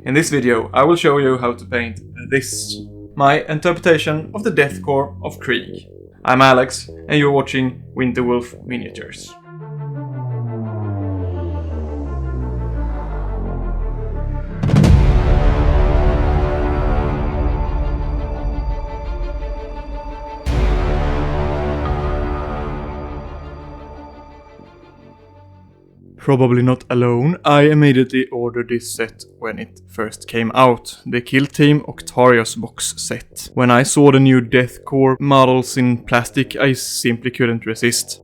In this video I will show you how to paint this, my interpretation of the Death Korps of Krieg. I'm Alex and you're watching Winterwolf Miniatures. Probably not alone, I immediately ordered this set when it first came out, the Kill Team Octarius box set. When I saw the new Death Korps models in plastic, I simply couldn't resist.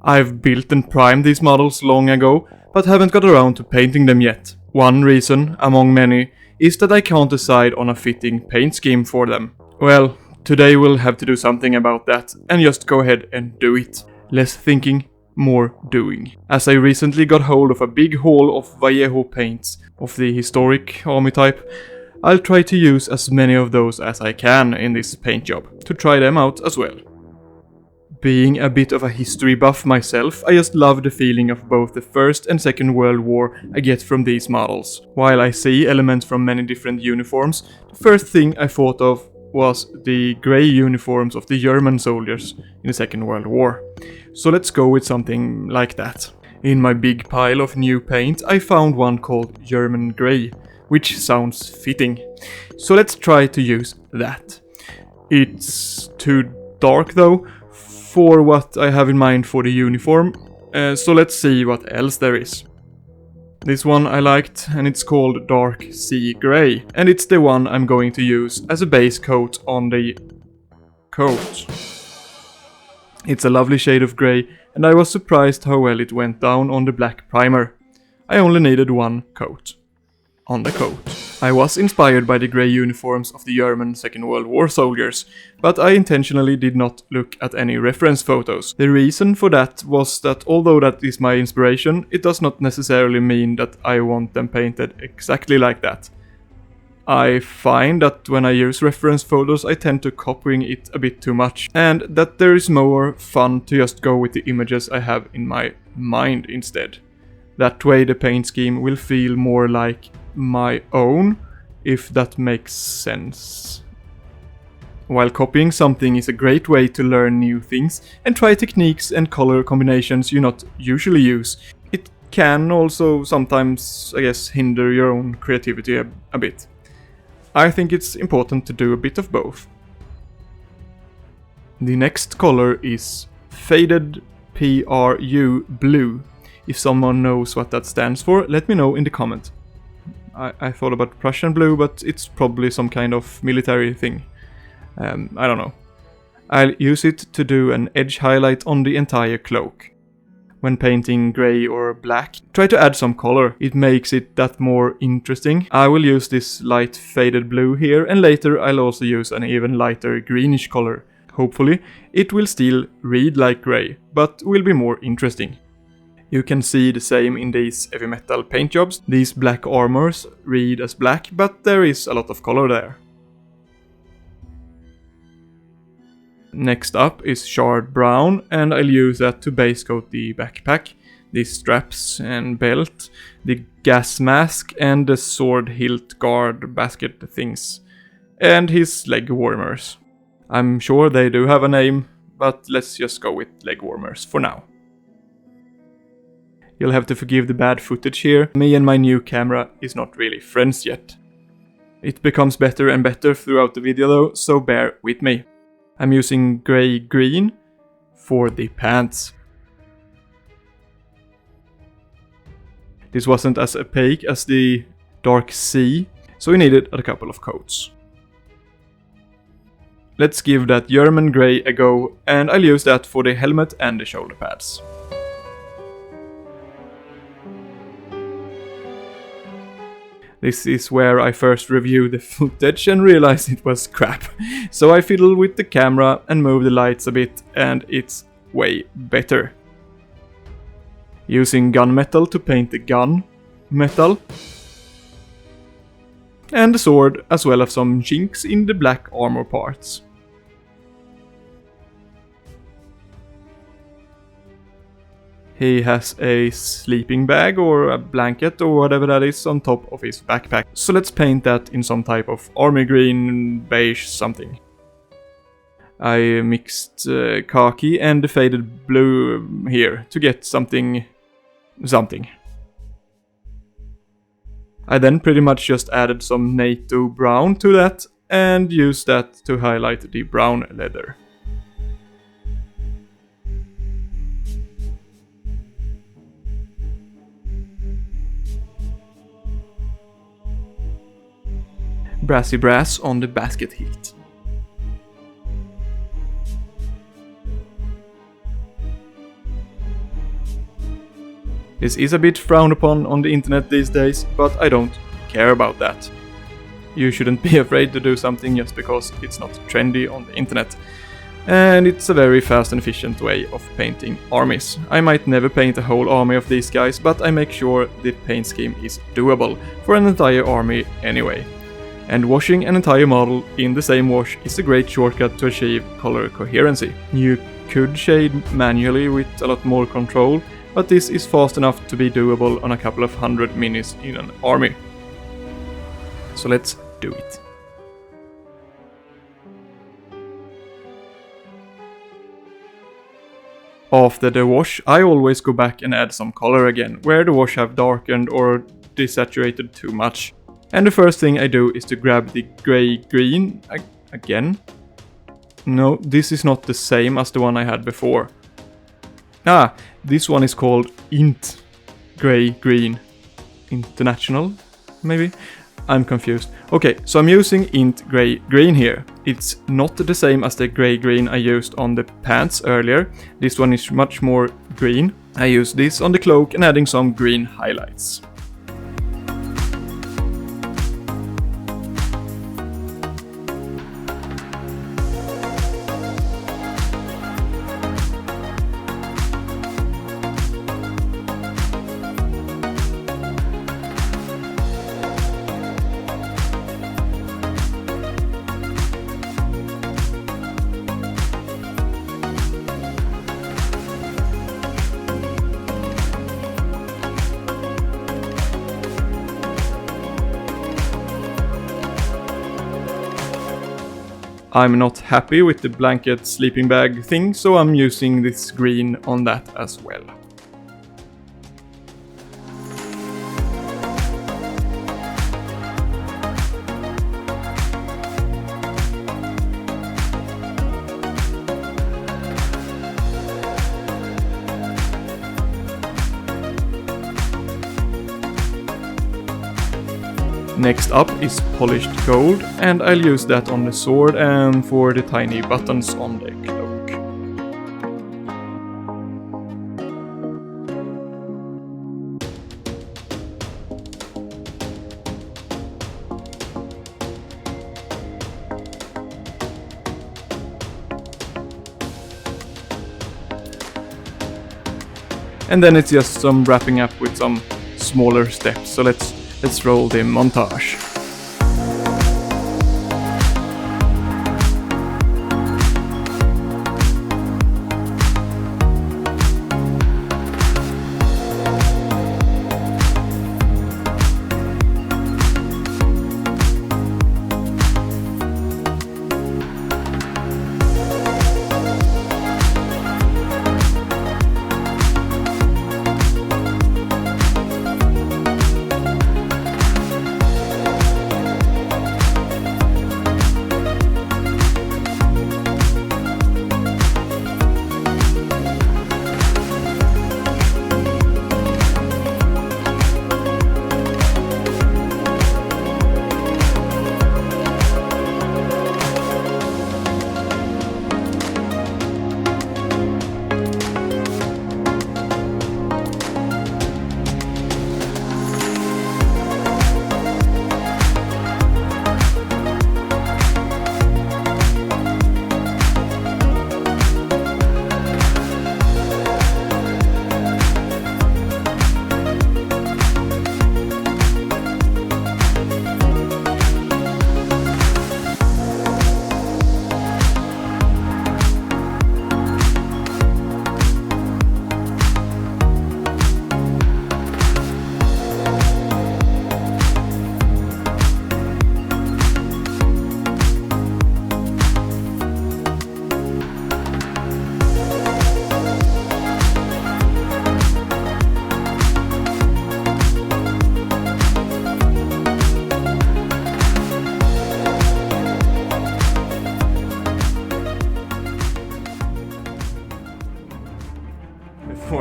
I've built and primed these models long ago, but haven't got around to painting them yet. One reason, among many, is that I can't decide on a fitting paint scheme for them. Well, today we'll have to do something about that, and just go ahead and do it. Less thinking, more doing. As I recently got hold of a big haul of Vallejo paints of the historic army type, I'll try to use as many of those as I can in this paint job, to try them out as well. Being a bit of a history buff myself, I just love the feeling of both the First and Second World War I get from these models. While I see elements from many different uniforms, the first thing I thought of was the grey uniforms of the German soldiers in the Second World War. So let's go with something like that. In my big pile of new paint I found one called German Grey, which sounds fitting. So let's try to use that. It's too dark though for what I have in mind for the uniform, so let's see what else there is. This one I liked, and it's called Dark Sea Grey, and it's the one I'm going to use as a base coat on the coat. It's a lovely shade of grey, and I was surprised how well it went down on the black primer. I only needed one coat on the coat. I was inspired by the grey uniforms of the German Second World War soldiers, but I intentionally did not look at any reference photos. The reason for that was that although that is my inspiration, it does not necessarily mean that I want them painted exactly like that. I find that when I use reference photos I tend to copying it a bit too much, and that there is more fun to just go with the images I have in my mind instead. That way the paint scheme will feel more like my own, if that makes sense. While copying something is a great way to learn new things and try techniques and color combinations you not usually use, it can also sometimes, I guess, hinder your own creativity a bit. I think it's important to do a bit of both. The next color is Faded PRU Blue. If someone knows what that stands for, let me know in the comment. I thought about Prussian blue, but it's probably some kind of military thing. I don't know. I'll use it to do an edge highlight on the entire cloak. When painting grey or black, try to add some color. It makes it that more interesting. I will use this light faded blue here, and later I'll also use an even lighter greenish color. Hopefully, it will still read like grey, but will be more interesting. You can see the same in these heavy metal paint jobs. These black armors read as black, but there is a lot of color there. Next up is Shard Brown, and I'll use that to base coat the backpack, the straps and belt, the gas mask and the sword hilt guard basket things, and his leg warmers. I'm sure they do have a name, but let's just go with leg warmers for now. You'll have to forgive the bad footage here. Me and my new camera is not really friends yet. It becomes better and better throughout the video though, so bear with me. I'm using grey-green for the pants. This wasn't as opaque as the Dark Sea, so we needed a couple of coats. Let's give that German grey a go, and I'll use that for the helmet and the shoulder pads. This is where I first reviewed the footage and realized it was crap. So I fiddled with the camera and moved the lights a bit, and it's way better. Using gunmetal to paint the gun metal. And the sword, as well as some chinks in the black armor parts. He has a sleeping bag or a blanket or whatever that is on top of his backpack. So let's paint that in some type of army green, beige, something. I mixed khaki and the faded blue here to get something. I then pretty much just added some NATO brown to that and used that to highlight the brown leather. Brassy brass on the basket hilt. This is a bit frowned upon on the internet these days, but I don't care about that. You shouldn't be afraid to do something just because it's not trendy on the internet. And it's a very fast and efficient way of painting armies. I might never paint a whole army of these guys, but I make sure the paint scheme is doable for an entire army anyway. And washing an entire model in the same wash is a great shortcut to achieve color coherency. You could shade manually with a lot more control, but this is fast enough to be doable on a couple of 100 minis in an army. So let's do it. After the wash, I always go back and add some color again, where the wash have darkened or desaturated too much. And the first thing I do is to grab the grey-green again. No, this is not the same as the one I had before. This one is called Int Grey-Green. International, maybe? I'm confused. Okay, so I'm using Int Grey-Green here. It's not the same as the grey-green I used on the pants earlier. This one is much more green. I use this on the cloak and adding some green highlights. I'm not happy with the blanket sleeping bag thing, so I'm using this green on that as well. Next up is polished gold, and I'll use that on the sword and for the tiny buttons on the cloak. And then it's just some wrapping up with some smaller steps, so let's roll the montage.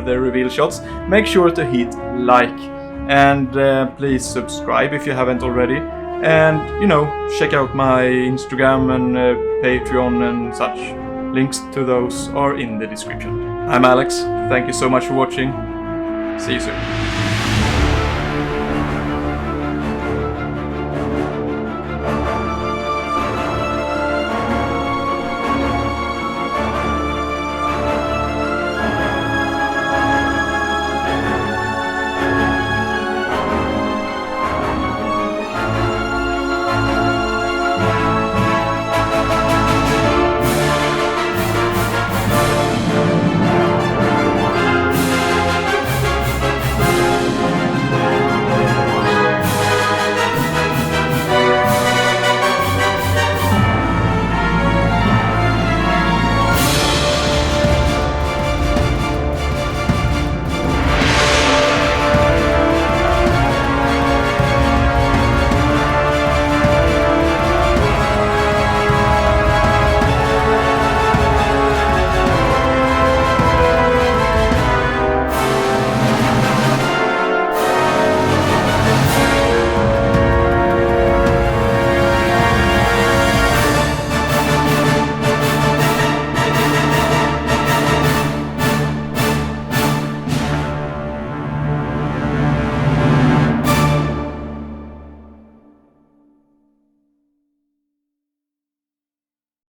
for the reveal shots, make sure to hit like. And please subscribe if you haven't already. And, you know, check out my Instagram and Patreon and such. Links to those are in the description. I'm Alex. Thank you so much for watching. See you soon.